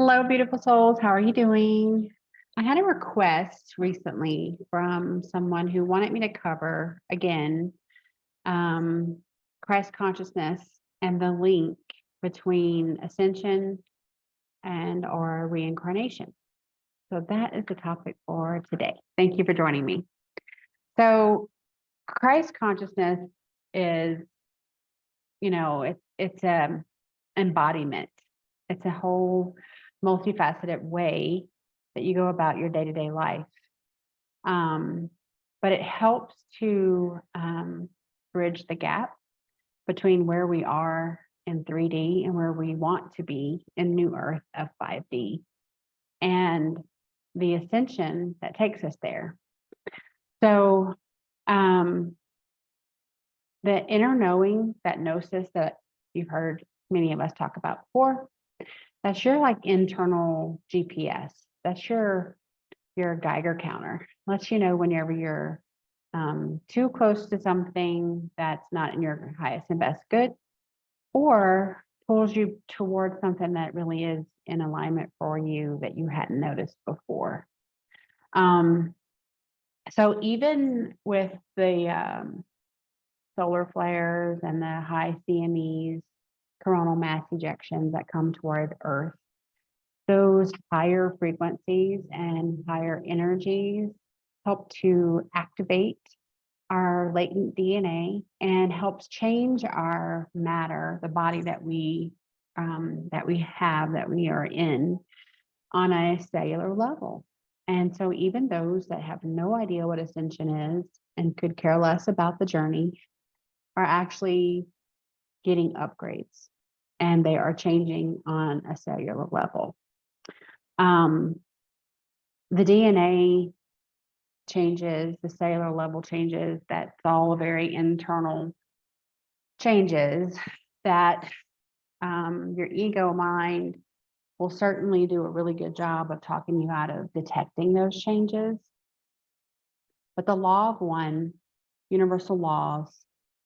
Hello, beautiful souls. How are you doing? I had a request recently from someone who wanted me to cover again Christ consciousness and the link between ascension and or reincarnation. So that is the topic for today. Thank you for joining me. So Christ consciousness is, it's a embodiment. It's a whole multifaceted way that you go about your day-to-day life. But it helps to bridge the gap between where we are in 3D and where we want to be in newearth of 5D, and the ascension that takes us there. So the inner knowing, that gnosis that you've heard many of us talk about before, that's your like internal GPS. That's your Geiger counter. Lets you know whenever you're too close to something that's not in your highest and best good, or pulls you towards something that really is in alignment for you that you hadn't noticed before. So even with the solar flares and the high CMEs, coronal mass ejections that come toward Earth, those higher frequencies and higher energies help to activate our latent DNA and helps change our matter, the body that we are in, on a cellular level. And so even those that have no idea what ascension is and could care less about the journey are actually getting upgrades, and they are changing on a cellular level. The DNA changes, the cellular level changes, that's all very internal changes that your ego mind will certainly do a really good job of talking you out of detecting those changes. But the law of one, universal laws,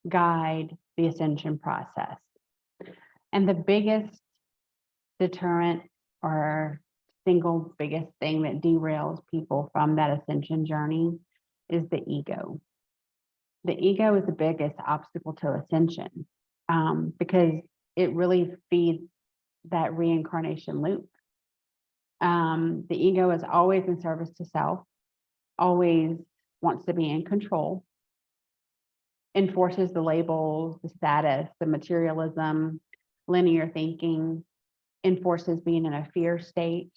guide the ascension process. And the biggest deterrent or single biggest thing that derails people from that ascension journey is the ego. The ego is the biggest obstacle to ascension because it really feeds that reincarnation loop. The ego is always in service to self, always wants to be in control, enforces the labels, the status, the materialism, linear thinking, enforces being in a fear state,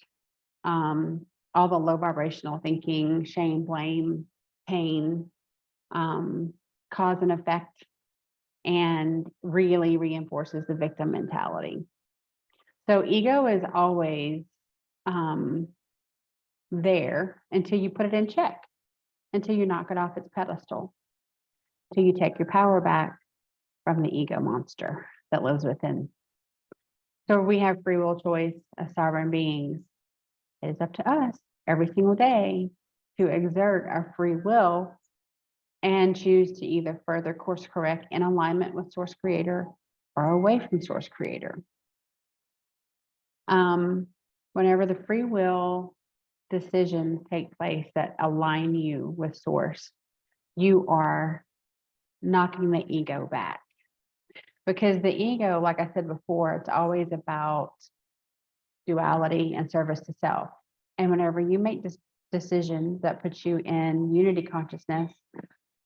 all the low vibrational thinking, shame, blame, pain, cause and effect, and really reinforces the victim mentality. So ego is always there until you put it in check, until you knock it off its pedestal, until you take your power back from the ego monster that lives within. So we have free will choice as sovereign beings. It is up to us every single day to exert our free will and choose to either further course correct in alignment with source creator or away from source creator. Whenever the free will decisions take place that align you with source, you are knocking the ego back. Because the ego, like I said before, it's always about duality and service to self. And whenever you make this decision that puts you in unity consciousness,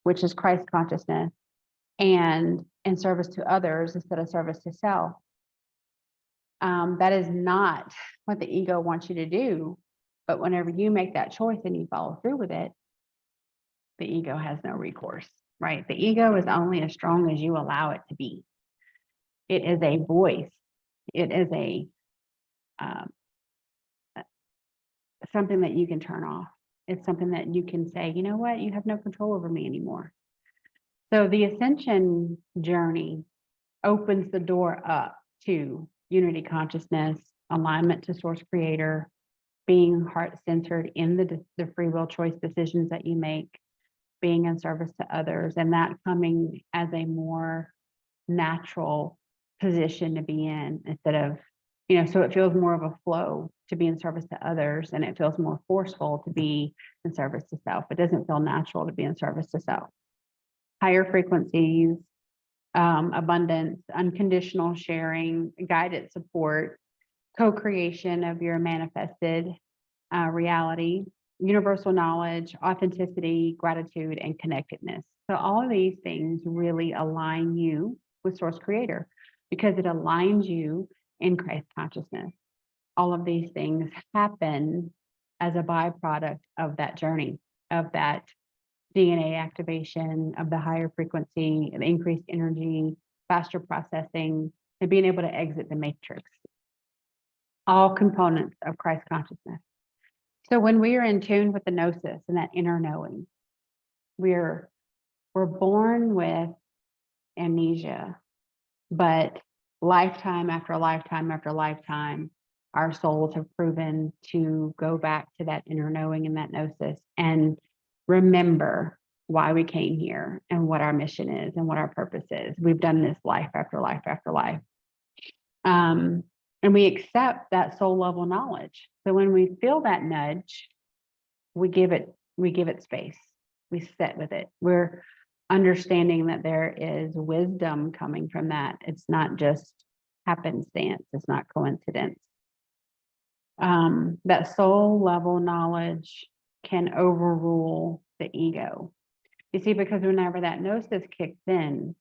which is Christ consciousness, and in service to others instead of service to self, that is not what the ego wants you to do. But whenever you make that choice and you follow through with it, the ego has no recourse, right? The ego is only as strong as you allow it to be. It is a voice. It is a something that you can turn off. It's something that you can say, you know what, you have no control over me anymore. So the ascension journey opens the door up to unity consciousness, alignment to source creator, being heart-centered in the free will choice decisions that you make, being in service to others, and that coming as a more natural position to be in instead of So it feels more of a flow to be in service to others, and it feels more forceful to be in service to self. It doesn't feel natural to be in service to self. Higher frequencies, abundance, unconditional sharing, guided support, co-creation of your manifested reality, universal knowledge, authenticity, gratitude, and connectedness. So all of these things really align you with Source Creator because it aligns you in Christ consciousness. All of these things happen as a byproduct of that journey, of that DNA activation, of the higher frequency, the increased energy, faster processing, and being able to exit the matrix. All components of Christ consciousness. So when we are in tune with the gnosis and that inner knowing, we're born with amnesia, but lifetime after lifetime after lifetime, our souls have proven to go back to that inner knowing and that gnosis and remember why we came here and what our mission is and what our purpose is. We've done this life after life after life. And we accept that soul level knowledge. So when we feel that nudge, we give it space. We sit with it. We're understanding that there is wisdom coming from that. It's not just happenstance. It's not coincidence. That soul level knowledge can overrule the ego. You see, because whenever that gnosis kicks in,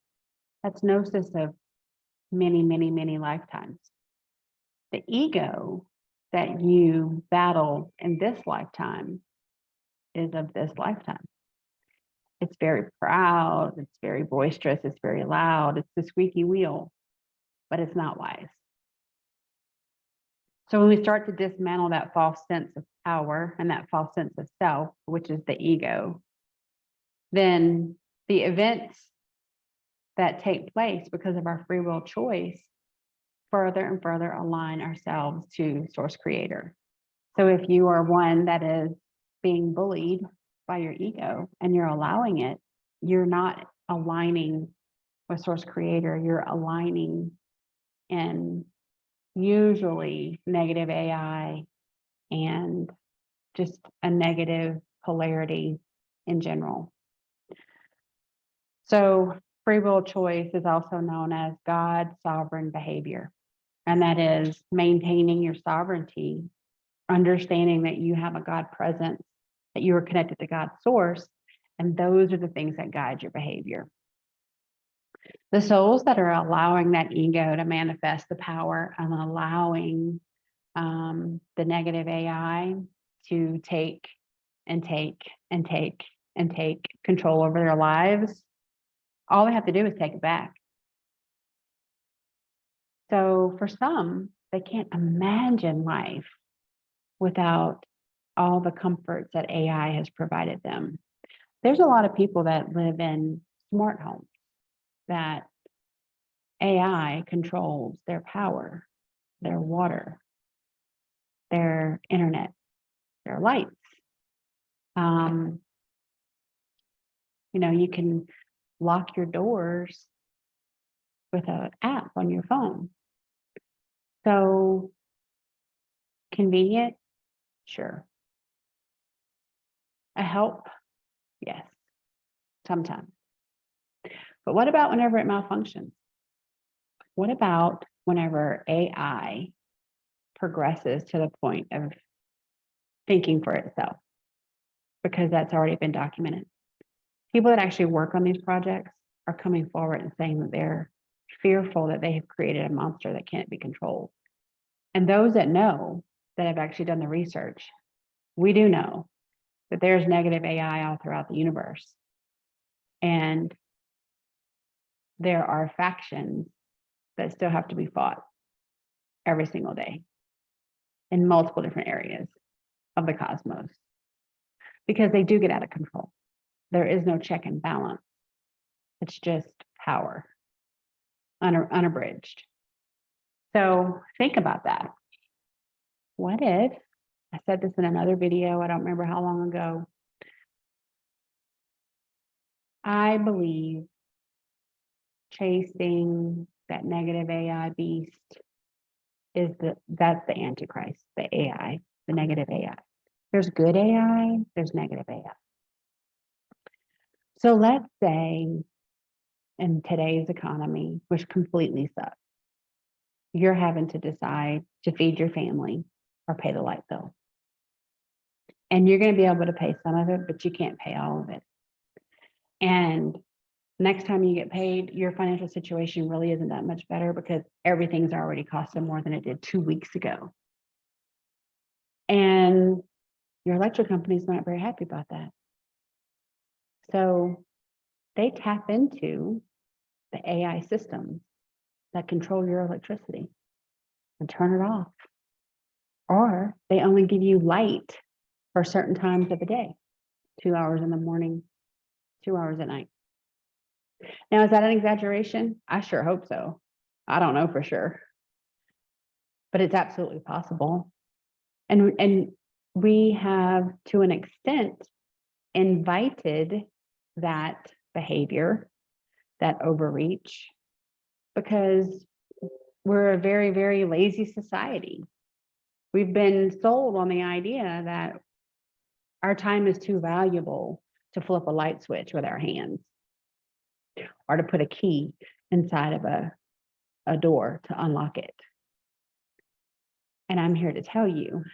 that's gnosis of many, many, many lifetimes. The ego that you battle in this lifetime is of this lifetime. It's very proud, it's very boisterous, it's very loud, it's the squeaky wheel, but it's not wise. So when we start to dismantle that false sense of power and that false sense of self, which is the ego, then the events that take place because of our free will choice further and further align ourselves to Source Creator. So if you are one that is being bullied by your ego and you're allowing it, you're not aligning with Source Creator, you're aligning in usually negative AI and just a negative polarity in general. So free will choice is also known as God's sovereign behavior. And that is maintaining your sovereignty, understanding that you have a God presence, that you are connected to God's source, and those are the things that guide your behavior. The souls that are allowing that ego to manifest the power and allowing the negative AI to take and take and take and take control over their lives, all they have to do is take it back. So for some, they can't imagine life without all the comforts that AI has provided them. There's a lot of people that live in smart homes that AI controls their power, their water, their internet, their lights. You can lock your doors with an app on your phone. So convenient, sure. A help, yes, sometimes. But what about whenever it malfunctions? What about whenever AI progresses to the point of thinking for itself? Because that's already been documented. People that actually work on these projects are coming forward and saying that they're fearful that they have created a monster that can't be controlled. And those that know, that have actually done the research, we do know that there's negative AI all throughout the universe. And there are factions that still have to be fought every single day in multiple different areas of the cosmos, because they do get out of control. There is no check and balance. It's just power, unabridged. So think about that. What if, I said this in another video, I don't remember how long ago, I believe chasing that negative AI beast that's the Antichrist, the AI, the negative AI. There's good AI, there's negative AI. So let's say in today's economy, which completely sucks, you're having to decide to feed your family or pay the light bill. And you're going to be able to pay some of it, but you can't pay all of it. And next time you get paid, your financial situation really isn't that much better because everything's already costing more than it did 2 weeks ago. And your electric company's not very happy about that. So they tap into the AI systems that control your electricity and turn it off. Or they only give you light for certain times of the day, 2 hours in the morning, 2 hours at night. Now, is that an exaggeration? I sure hope so. I don't know for sure, but it's absolutely possible. And we have, to an extent, invited that behavior, that overreach, because we're a very, very lazy society. We've been sold on the idea that our time is too valuable to flip a light switch with our hands or to put a key inside of a door to unlock it. And I'm here to tell you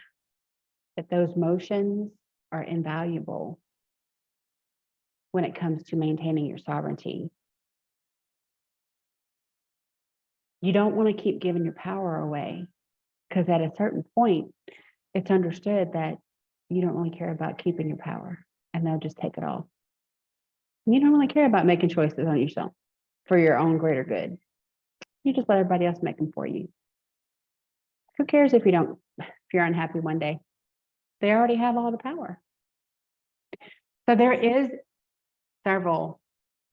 that those motions are invaluable when it comes to maintaining your sovereignty. You don't want to keep giving your power away, because at a certain point, it's understood that you don't really care about keeping your power and they'll just take it all. You don't really care about making choices on yourself for your own greater good. You just let everybody else make them for you. Who cares if you're unhappy one day? They already have all the power. So there is several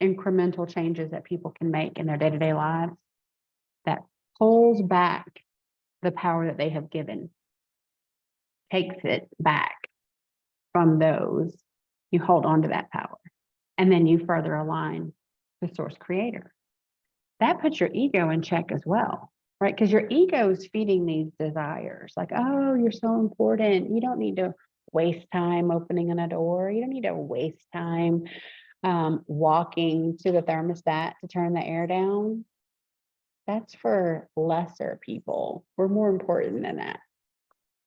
incremental changes that people can make in their day-to-day lives that pulls back the power that they have given, takes it back from those. You hold on to that power, and then you further align with Source Creator. That puts your ego in check as well, right? Because your ego is feeding these desires like, oh, you're so important. You don't need to waste time opening a door. You don't need to waste time walking to the thermostat to turn the air down. That's for lesser people. We're more important than that.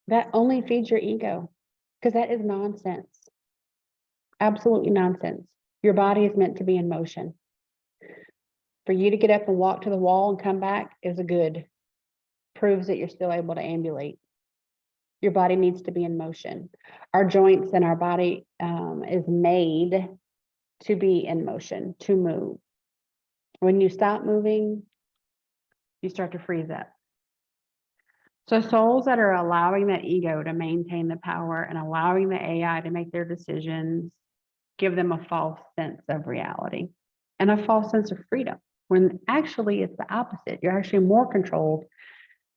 That only feeds your ego, because that is nonsense. Absolutely nonsense. Your body is meant to be in motion. For you to get up and walk to the wall and come back is a good. Proves that you're still able to ambulate. Your body needs to be in motion. Our joints and our body is made to be in motion, to move. When you stop moving, you start to freeze up. So souls that are allowing the ego to maintain the power and allowing the AI to make their decisions give them a false sense of reality and a false sense of freedom, when actually it's the opposite. You're actually more controlled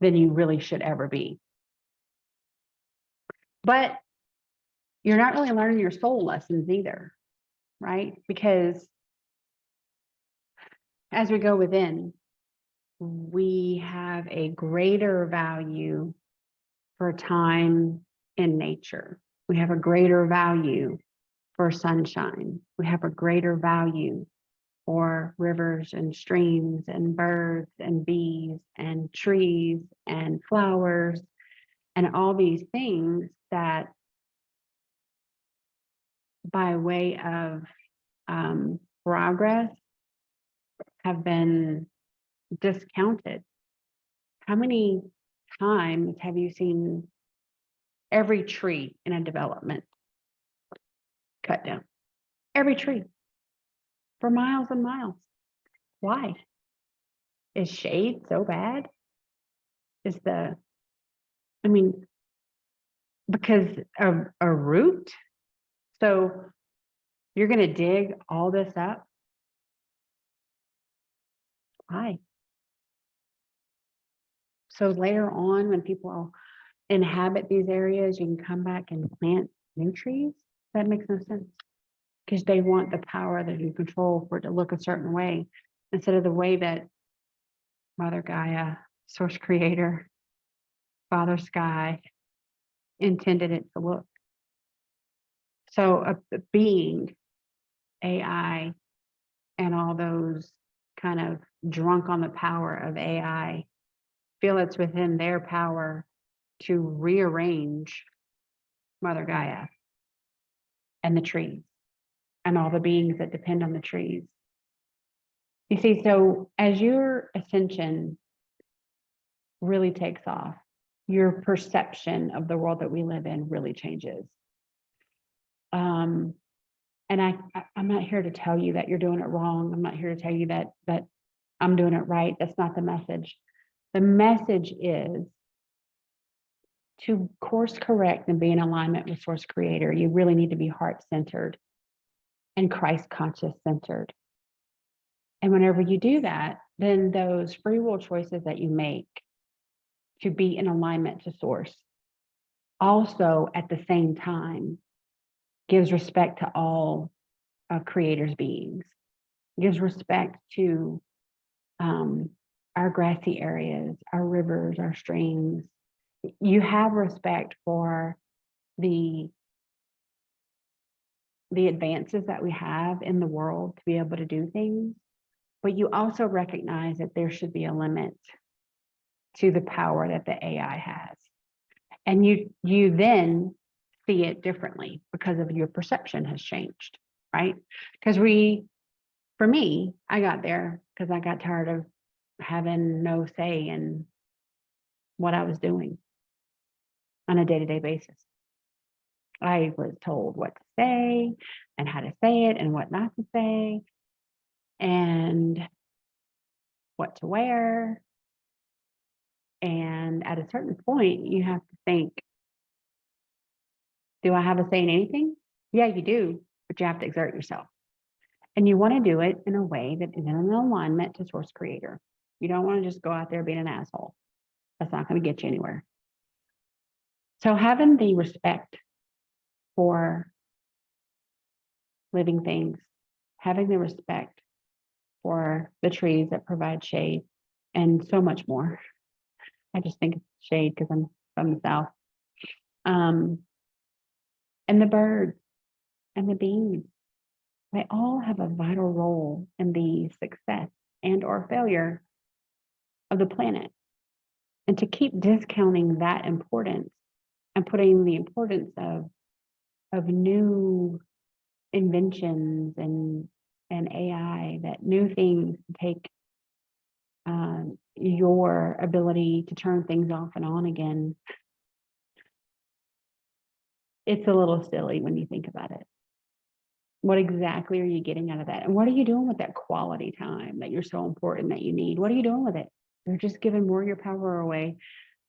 than you really should ever be. But you're not really learning your soul lessons either, right? Because as we go within, we have a greater value for time in nature. We have a greater value for sunshine. We have a greater value for rivers and streams and birds and bees and trees and flowers and all these things that, by way of progress, have been discounted. How many times have you seen every tree in a development cut down? Every tree for miles and miles. Why? Is shade so bad? Because of a root? So you're going to dig all this up? Why? So later on, when people inhabit these areas, you can come back and plant new trees? That makes no sense. Because they want the power that you control for it to look a certain way, instead of the way that Mother Gaia, Source Creator, Father Sky intended it to look. So a being, AI, and all those kind of drunk on the power of AI feel it's within their power to rearrange Mother Gaia and the trees and all the beings that depend on the trees. You see, so as your ascension really takes off, your perception of the world that we live in really changes. And I'm not here to tell you that you're doing it wrong. I'm not here to tell you that I'm doing it right. That's not the message. The message is to course correct and be in alignment with Source Creator. You really need to be heart-centered and Christ-conscious centered. And whenever you do that, then those free will choices that you make to be in alignment to Source also at the same time gives respect to all Creator's beings, gives respect to our grassy areas, our rivers, our streams. You have respect for the advances that we have in the world to be able to do things, but you also recognize that there should be a limit to the power that the AI has. And you then see it differently because of your perception has changed, right? Because for me, I got there because I got tired of having no say in what I was doing on a day-to-day basis. I was told what to say and how to say it and what not to say and what to wear. And at a certain point, you have to think, do I have a say in anything? Yeah, you do, but you have to exert yourself. And you want to do it in a way that is in alignment to Source Creator. You don't want to just go out there being an asshole. That's not going to get you anywhere. So having the respect for living things, having the respect for the trees that provide shade and so much more. I just think it's shade because I'm from the South. And the birds and the bees, they all have a vital role in the success and or failure of the planet. And to keep discounting that importance and putting the importance of new inventions and AI, that new things take your ability to turn things off and on again, it's a little silly when you think about it. What exactly are you getting out of that? And what are you doing with that quality time that you're so important that you need? What are you doing with it? You're just giving more of your power away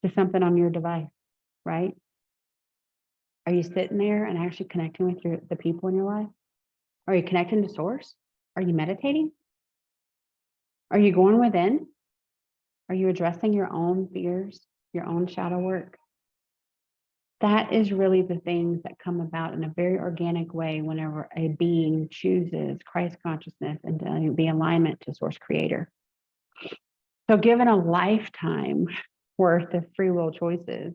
to something on your device, right? Are you sitting there and actually connecting with the people in your life? Are you connecting to Source? Are you meditating? Are you going within? Are you addressing your own fears, your own shadow work? That is really the things that come about in a very organic way whenever a being chooses Christ consciousness and the alignment to Source Creator. So given a lifetime worth of free will choices,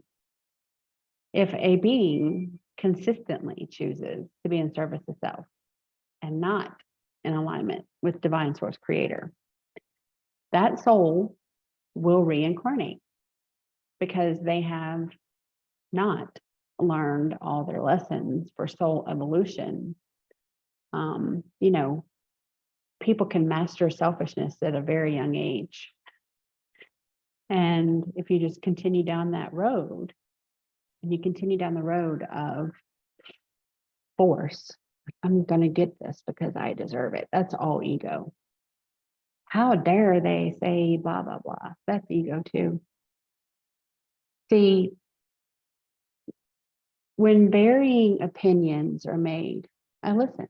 if a being consistently chooses to be in service of self and not in alignment with divine Source Creator, that soul will reincarnate because they have not learned all their lessons for soul evolution. People can master selfishness at a very young age. And if you just continue down that road, and you continue down the road of force, I'm going to get this because I deserve it. That's all ego. How dare they say blah, blah, blah. That's ego too. See, when varying opinions are made, I listen.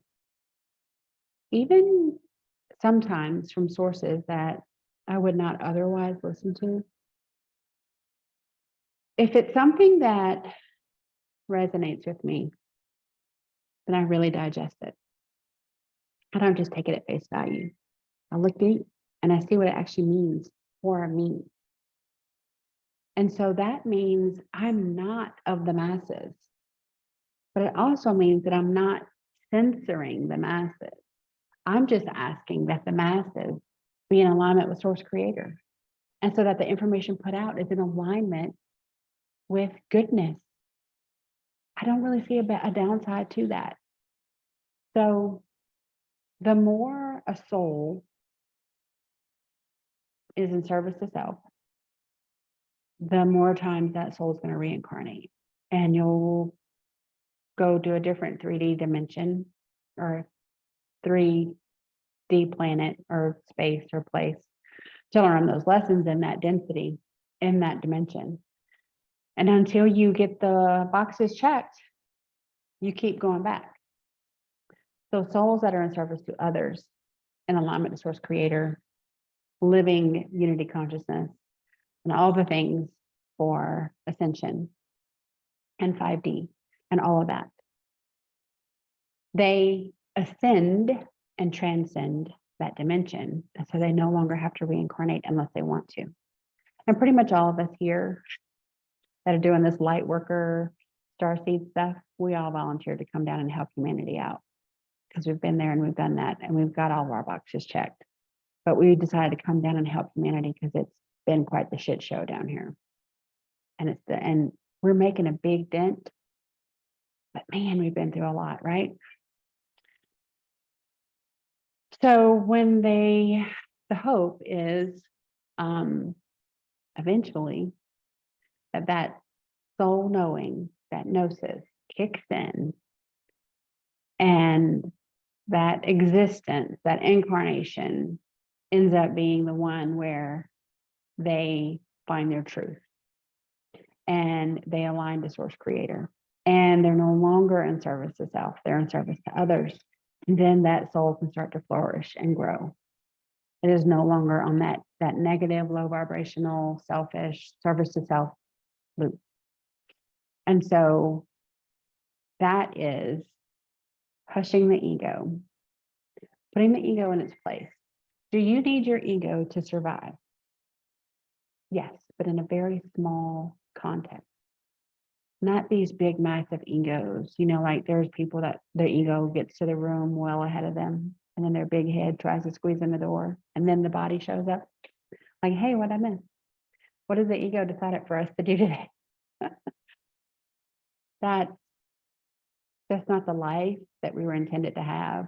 Even sometimes from sources that I would not otherwise listen to. If it's something that resonates with me, then I really digest it. I don't just take it at face value. I look deep and I see what it actually means for me. And so that means I'm not of the masses, but it also means that I'm not censoring the masses. I'm just asking that the masses be in alignment with Source Creator. And so that the information put out is in alignment with goodness. I don't really see a downside to that. So the more a soul is in service to self, the more times that soul is going to reincarnate. And you'll go to a different 3D dimension or 3D planet or space or place to learn those lessons in that density, in that dimension. And until you get the boxes checked, you keep going back. So souls that are in service to others, in alignment to Source Creator, living unity consciousness, and all the things for ascension and 5D and all of that. They ascend and transcend that dimension. And so they no longer have to reincarnate unless they want to. And pretty much all of us here that are doing this lightworker, starseed stuff, we all volunteered to come down and help humanity out because we've been there and we've done that and we've got all of our boxes checked. But we decided to come down and help humanity because it's been quite the shit show down here. And we're making a big dent. But man, we've been through a lot, right? So when the hope is eventually that soul knowing, that gnosis kicks in, and that existence, that incarnation ends up being the one where they find their truth and they align to Source Creator. And they're no longer in service to self, they're in service to others. And then that soul can start to flourish and grow. It is no longer on that negative, low vibrational, selfish, service to self loop. And so that is hushing the ego, putting the ego in its place. Do you need your ego to survive? Yes, but in a very small context. Not these big, massive egos. Like there's people that their ego gets to the room well ahead of them, and then their big head tries to squeeze in the door, and then the body shows up. Like, hey, what I miss? What has the ego decided for us to do today? That's not the life that we were intended to have.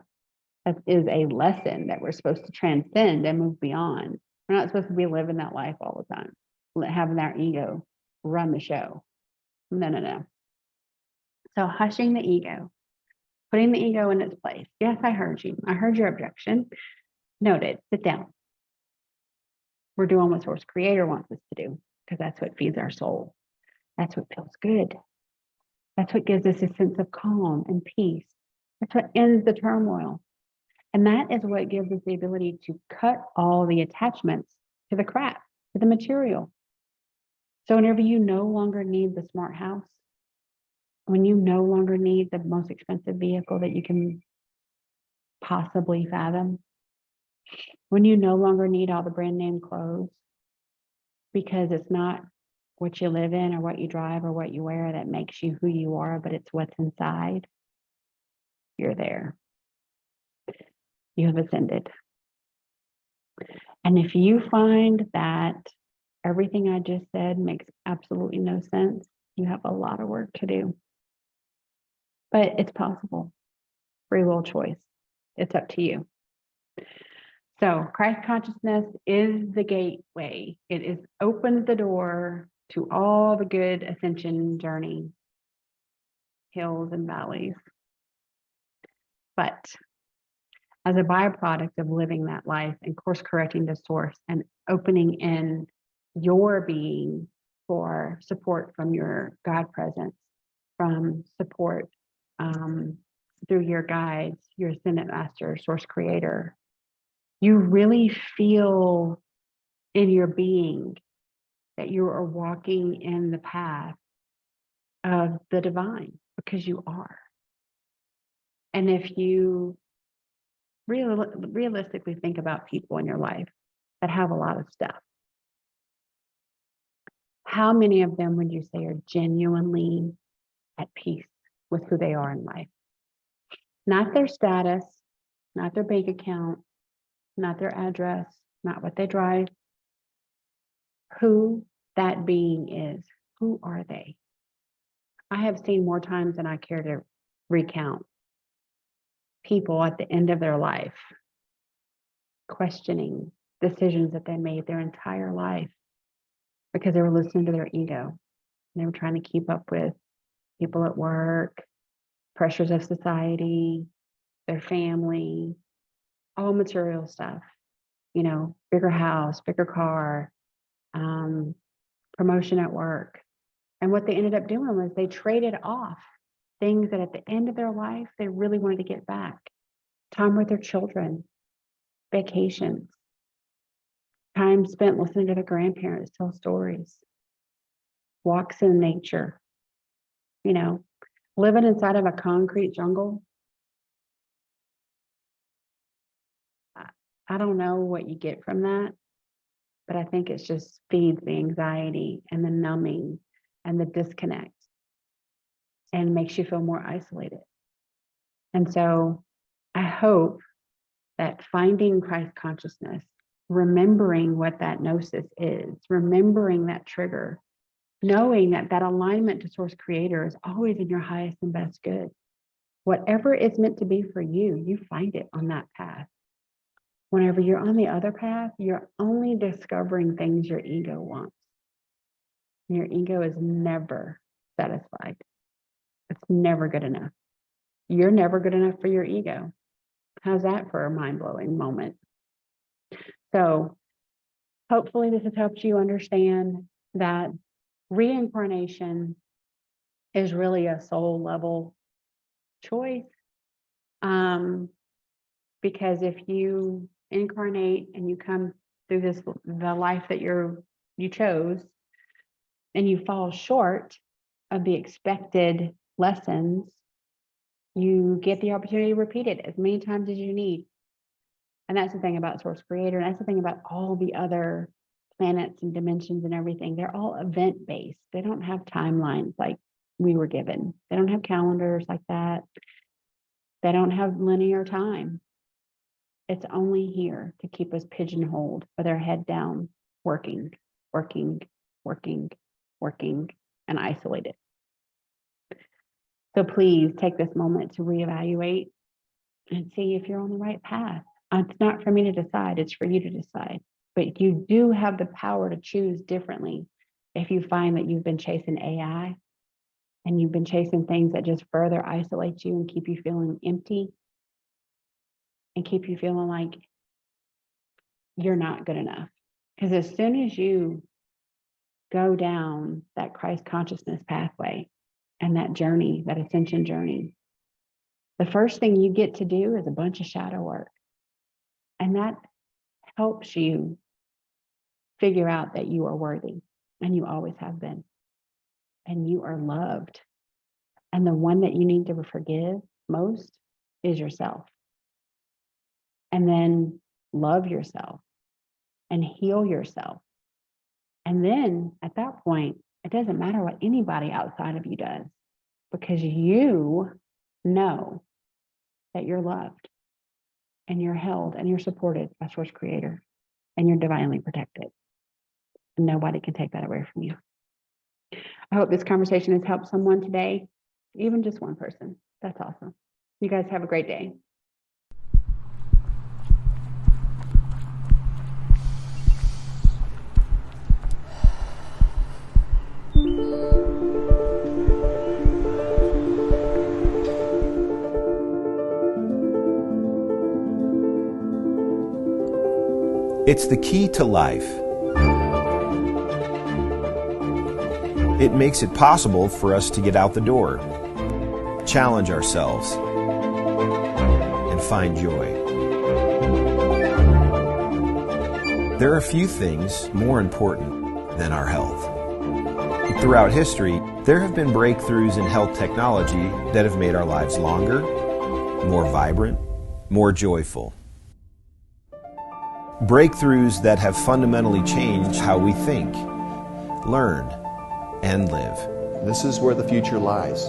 That is a lesson that we're supposed to transcend and move beyond. We're not supposed to be living that life all the time, having our ego run the show. No. So hushing the ego, putting the ego in its place. Yes, I heard you. I heard your objection. Noted. Sit down. We're doing what Source Creator wants us to do because that's what feeds our soul. That's what feels good. That's what gives us a sense of calm and peace. That's what ends the turmoil. And that is what gives us the ability to cut all the attachments to the crap, to the material. So whenever you no longer need the smart house, when you no longer need the most expensive vehicle that you can possibly fathom, when you no longer need all the brand name clothes, because it's not what you live in or what you drive or what you wear that makes you who you are, but it's what's inside, you're there. You have ascended. And if you find that everything I just said makes absolutely no sense, you have a lot of work to do. But it's possible. Free will choice. It's up to you. So Christ consciousness is the gateway. It is opens the door to all the good ascension journey, hills and valleys. But as a byproduct of living that life and course correcting the source and opening in your being for support from your God presence, from support through your guides, your ascendant master, Source Creator, you really feel in your being that you are walking in the path of the divine because you are. And if you realistically think about people in your life that have a lot of stuff, How many of them would you say are genuinely at peace with who they are in life? Not their status, not their bank account, not their address, not what they drive. Who that being is. Who are they? I have seen more times than I care to recount people at the end of their life questioning decisions that they made their entire life because they were listening to their ego. They were trying to keep up with people at work, pressures of society, their family, all material stuff, bigger house, bigger car, promotion at work. And what they ended up doing was they traded off things that at the end of their life, they really wanted to get back. Time with their children, vacations, time spent listening to their grandparents tell stories, walks in nature, living inside of a concrete jungle. I don't know what you get from that, but I think it just feeds the anxiety and the numbing and the disconnect and makes you feel more isolated. And so I hope that finding Christ consciousness, remembering what that gnosis is, remembering that trigger, knowing that that alignment to source creator is always in your highest and best good. Whatever it's meant to be for you, you find it on that path. Whenever you're on the other path, you're only discovering things your ego wants. Your ego is never satisfied. It's never good enough. You're never good enough for your ego. How's that for a mind-blowing moment? So hopefully this has helped you understand that reincarnation is really a soul level choice. Because if you incarnate and you come through the life that you chose, and you fall short of the expected lessons, you get the opportunity to repeat it as many times as you need. And that's the thing about source creator. And that's the thing about all the other planets and dimensions and everything. They're all event based. They don't have timelines like we were given. They don't have calendars like that. They don't have linear time. It's only here to keep us pigeonholed with our head down, working, and isolated. So please take this moment to reevaluate and see if you're on the right path. It's not for me to decide, it's for you to decide. But you do have the power to choose differently if you find that you've been chasing AI and you've been chasing things that just further isolate you and keep you feeling empty and keep you feeling like you're not good enough. Because as soon as you go down that Christ consciousness pathway and that journey, that ascension journey, the first thing you get to do is a bunch of shadow work. And that helps you figure out that you are worthy and you always have been. And you are loved. And the one that you need to forgive most is yourself. And then love yourself and heal yourself. And then at that point, it doesn't matter what anybody outside of you does, because you know that you're loved and you're held and you're supported by source creator and you're divinely protected. And nobody can take that away from you. I hope this conversation has helped someone today, even just one person. That's awesome. You guys have a great day. It's the key to life. It makes it possible for us to get out the door, challenge ourselves, and find joy. There are few things more important than our health. Throughout history, there have been breakthroughs in health technology that have made our lives longer, more vibrant, more joyful. Breakthroughs that have fundamentally changed how we think, learn, and live. This is where the future lies,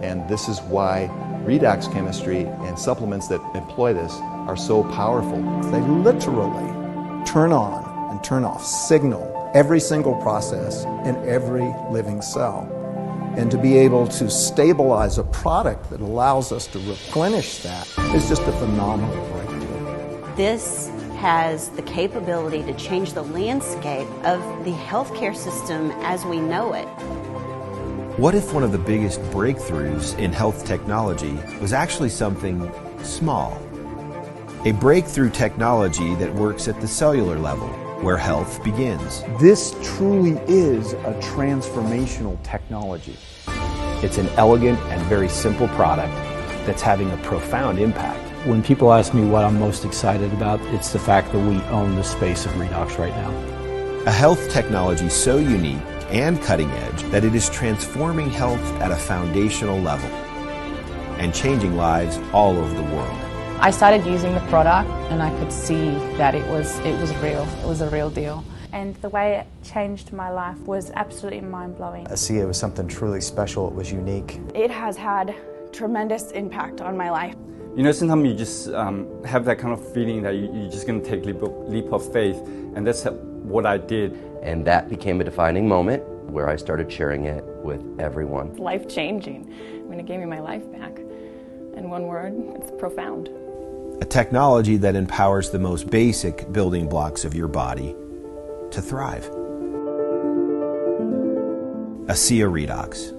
and this is why redox chemistry and supplements that employ this are so powerful. They literally turn on and turn off, signal every single process in every living cell. And to be able to stabilize a product that allows us to replenish that is just a phenomenal breakthrough. This has the capability to change the landscape of the healthcare system as we know it. What if one of the biggest breakthroughs in health technology was actually something small? A breakthrough technology that works at the cellular level, where health begins. This truly is a transformational technology. It's an elegant and very simple product that's having a profound impact. When people ask me what I'm most excited about, it's the fact that we own the space of redox right now. A health technology so unique and cutting edge that it is transforming health at a foundational level and changing lives all over the world. I started using the product and I could see that it was real. It was a real deal. And the way it changed my life was absolutely mind-blowing. ASEA was something truly special. It was unique. It has had tremendous impact on my life. You know, sometimes you just have that kind of feeling that you're just going to take a leap of faith, and that's what I did. And that became a defining moment where I started sharing it with everyone. It's life-changing. I mean, it gave me my life back. In one word, it's profound. A technology that empowers the most basic building blocks of your body to thrive. ASEA Redox.